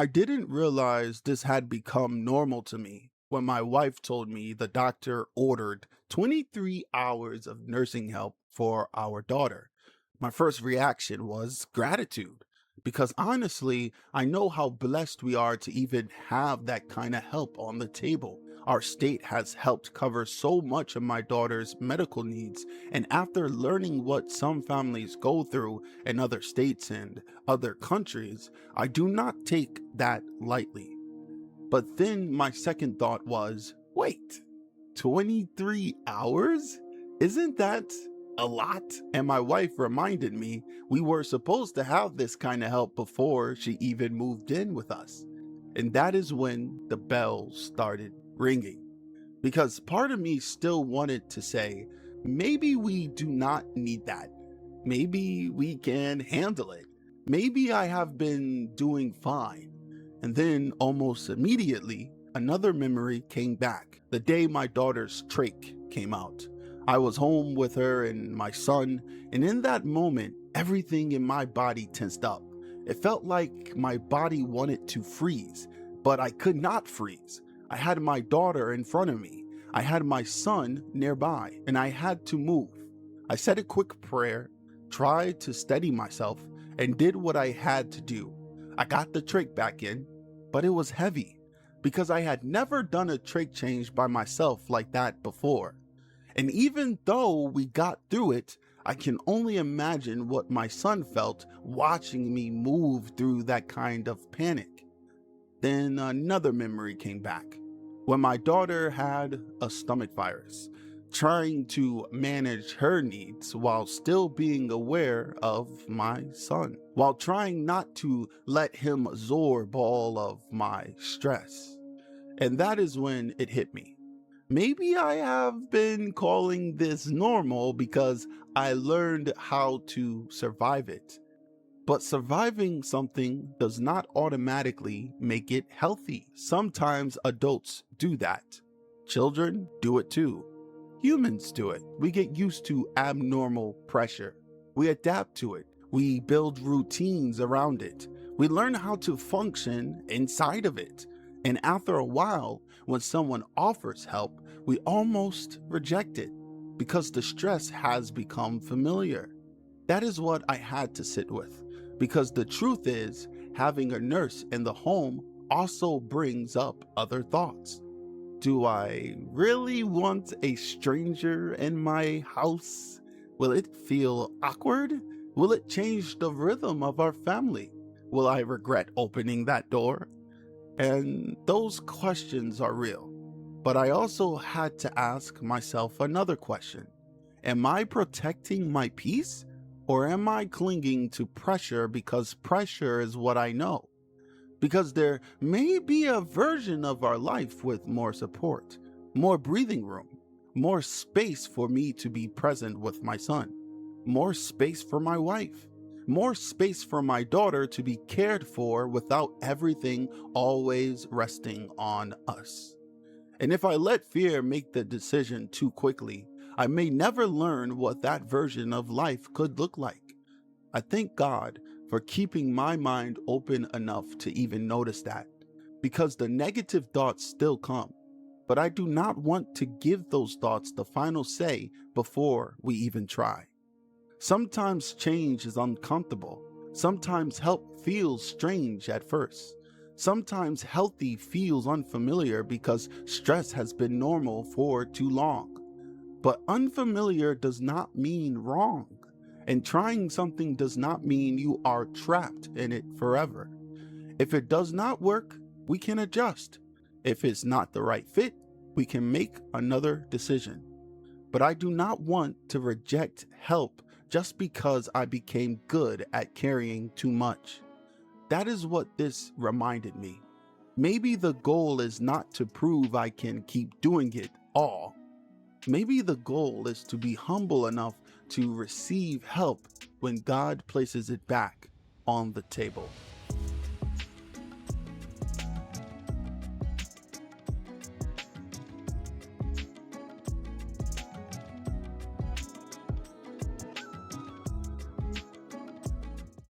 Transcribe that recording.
I didn't realize this had become normal to me when my wife told me the doctor ordered 23 hours of nursing help for our daughter. My first reaction was gratitude, because honestly, I know how blessed we are to even have that kind of help on the table. Our state has helped cover so much of my daughter's medical needs, and after learning what some families go through in other states and other countries, I do not take that lightly. But then my second thought was, wait, 23 hours? Isn't that a lot? And my wife reminded me we were supposed to have this kind of help before she even moved in with us. And that is when the bells started ringing. Because part of me still wanted to say, maybe we do not need that. Maybe we can handle it. Maybe I have been doing fine. And then almost immediately, another memory came back. The day my daughter's trach came out. I was home with her and my son, and in that moment, everything in my body tensed up. It felt like my body wanted to freeze, but I could not freeze. I had my daughter in front of me. I had my son nearby, and I had to move. I said a quick prayer, tried to steady myself, and did what I had to do. I got the trach back in, but it was heavy because I had never done a trach change by myself like that before. And even though we got through it, I can only imagine what my son felt watching me move through that kind of panic. Then another memory came back when my daughter had a stomach virus, trying to manage her needs while still being aware of my son, while trying not to let him absorb all of my stress. And that is when it hit me. Maybe I have been calling this normal because I learned how to survive it. But surviving something does not automatically make it healthy. Sometimes adults do that. Children do it too. Humans do it. We get used to abnormal pressure. We adapt to it. We build routines around it. We learn how to function inside of it. And after a while, when someone offers help, we almost reject it because the stress has become familiar. That is what I had to sit with, because the truth is, having a nurse in the home also brings up other thoughts. Do I really want a stranger in my house? Will it feel awkward? Will it change the rhythm of our family? Will I regret opening that door? And those questions are real. But I also had to ask myself another question. Am I protecting my peace? Or am I clinging to pressure because pressure is what I know? Because there may be a version of our life with more support, more breathing room, more space for me to be present with my son, more space for my wife, more space for my daughter to be cared for without everything always resting on us. And if I let fear make the decision too quickly, I may never learn what that version of life could look like. I thank God for keeping my mind open enough to even notice that, because the negative thoughts still come, but I do not want to give those thoughts the final say before we even try. Sometimes change is uncomfortable. Sometimes help feels strange at first. Sometimes healthy feels unfamiliar because stress has been normal for too long. But unfamiliar does not mean wrong. And trying something does not mean you are trapped in it forever. If it does not work, we can adjust. If it's not the right fit, we can make another decision. But I do not want to reject help just because I became good at carrying too much. That is what this reminded me. Maybe the goal is not to prove I can keep doing it all. Maybe the goal is to be humble enough to receive help when God places it back on the table.